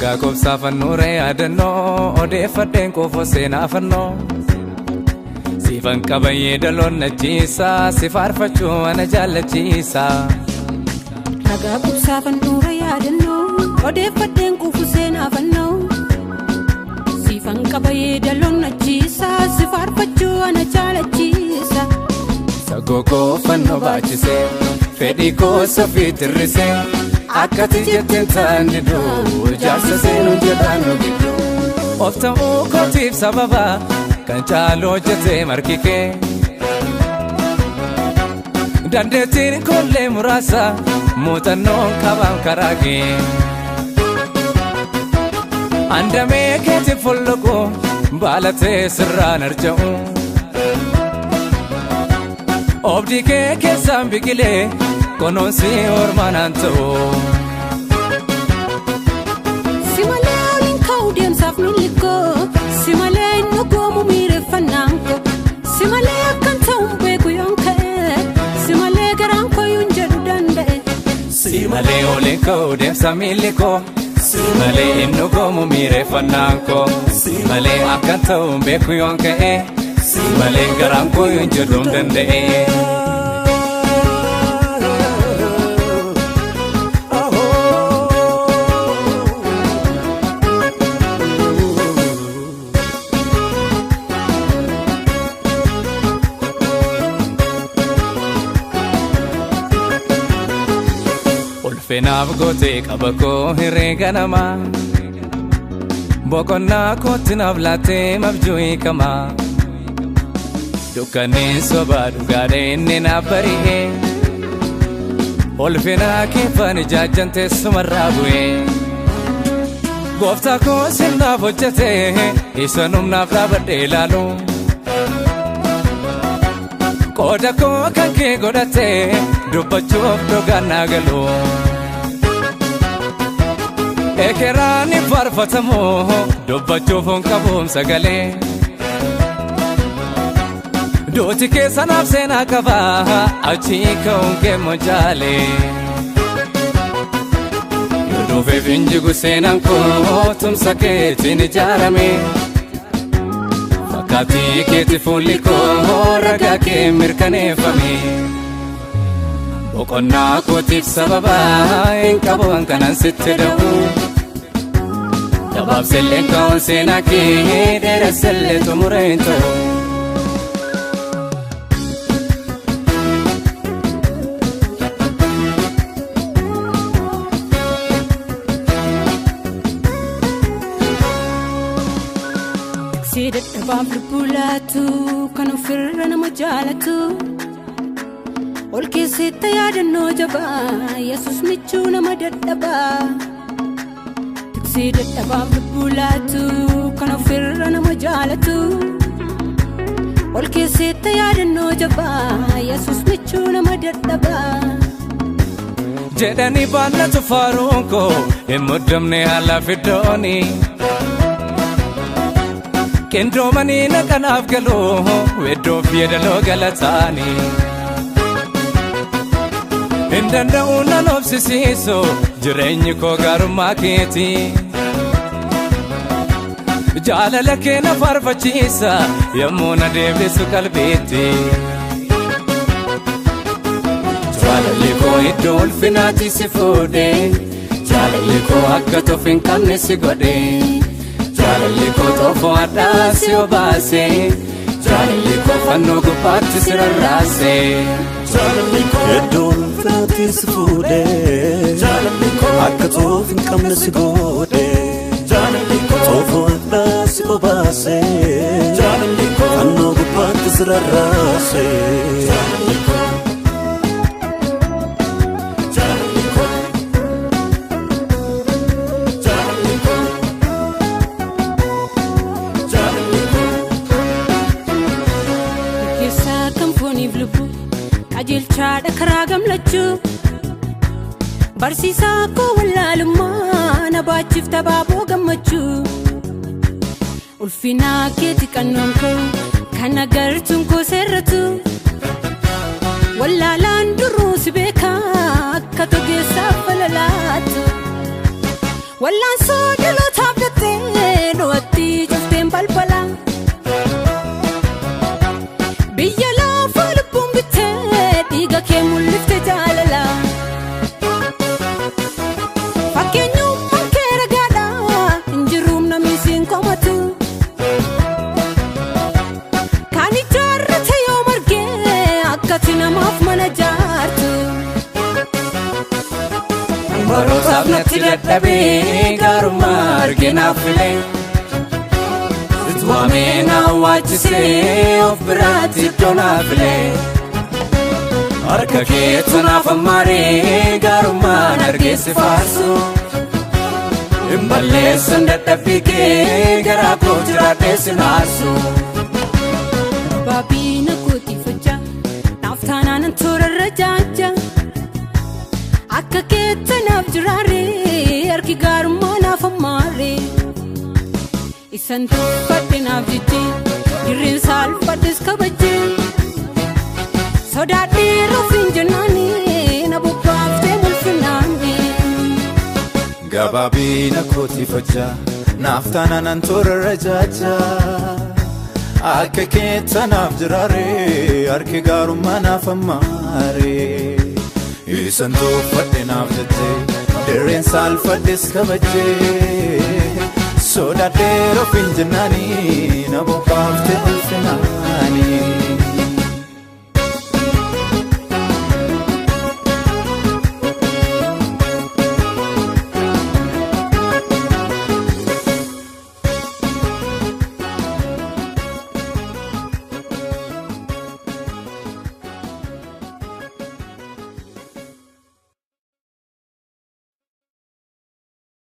Jacob Safanure adno ode faden ko fosena fanno Sifan kabaye dalon najisa sifar fachu ana jalachisa Jacob Safanure adno ode faden ko fosena fanno Sifan kabaye dalon najisa sifar fachu ana jalachisa Sagoko fanno bachise fedi ko sofitirse Akati jetten tandido jarsa senu jedano gido Ofta ukotif sababa kan chalo jete markike Dandetin kolle murasa mutanon kabam karage Andame keti follogo balate sirran arjau Obdike kesam bigile konon si ormananto Simale alin kaudem safnuliko Simale nugo mumire fananko Simale akanta umbe kuyonke Simale garanko yunjedu dande Simale olin kaudem samiliko Simale nugo mumire fananko Simale akanta umbe kuyonke Simale garanko yunjedu dande Fenaaf gote qabako hireganama Bokonna kottinaaf laate mabjui kama Dukkanin soba dhugaadhe inni naaf bari'e Olfina keeffan ijaajjante sumarraa bu'e Gooftaa koo sirnaaf hojjete isanumnaaf dhaabadhe ilaalu Qooda koo kan kee godhate dubbachuuf dhogaannaa galu Ekerani farfatamo dubbachuuf honqabuum sagalee Dooti keessanaaf seenaa qaba achii ka'uun kee mojaale Yoo dhuufeef injigu seenaan koo tumsa keetiin ijaarame Fakkaatii keeti fuulli koo ragaa kee mirkaneeffame Boqonnaa kootiif sababa hin qabu hankanan sitti da'u Dabaabselleen ka'uun seenaa kee dheerassellee xumura hin ta'u Dadhabaaf lubbulaatu kan ofirra nama jaalatu Ol keessatti yaadannoo jabaa Yesus michuu nama dadhabaa Tiksii dadhabaaf lubbulaatu kan ofirra nama jaalatu Ol keessatti yaadannoo jabaa Yesus michuu nama dadhabaa Jedhanii baannatu faaruun koo hin muddamne haala fiddooni Kendoomani naqanaaf galoo weddoof yeedaloo galataani Hin danda'u nan obsisiisu jireenyi koo gaarummaa keeti Jaalala kee na faarfachiisa yommuu na deebisu qalbiitti Jaalalli koo iddoo ulfinaatti si fuudhee Jaalalli koo akka tof hin qabne si godhee Jaalalli koo toofoo addaa si obaase Jaalalli koo fannoo gubbaatti si rarraase Jaalalli koo iddoo ulfinaatti si fuudhee Jaalalli koo akka toof hin qabne si godhee si obaase jaalalli koo fannoo gubbaatti sirarraase jaalalli koo jaalalli koo jaalalli koo jaalalli koo keessa kan fooniif lubbu qajeelchaadha karaa gamlachuu barsiisaa koo wallaalummaa na baachifta baaboo gammachuu ulfinaa keeti qannoon koo kan agartuun koo seerratu wallaalaan duruu si beekaa akka togeessaaf falalaatu wallaan soodalootaaf dhattee dho'atti cufteen balbala biyya laafa lubbuun bittee dhiiga kee mul'ifte jaalala fakkeenyummaan kee ragaadha injiruum namni siin komatu kan ijaarrate yoo margee akkati namaaf mana jaartu barootaaf natti dadhabee gaarummaa arginaaf filee itwaamee na waachisee of biraatti iddoo naaf filee harka keetu naaf ammaaree gaarummaan argeessi faarsu hin balleessan dadhabbii kee garaa koo jiraadhee si naarsu baabiina kooti fajja naaf taanaanan toorarra jaajja akka keetta naaf jiraaree harki gaarummaa naaf ammaaree isan tuffadhe naaf jechee jirreen saalfadhes kabajjee sodaadhee rafiin jennaanii na bobbaaftee mul'inaanii gabaabiina kooti fajja naaf taanaanan toorarra jaajja akka keetta naaf jiraaree harki gaarummaa naaf ammaaree isan tuffadhe naaf jettee dirreen saalfadhes kabajjee sodaadhee rafiin jennaanii na bobbaaftee mul'inaanii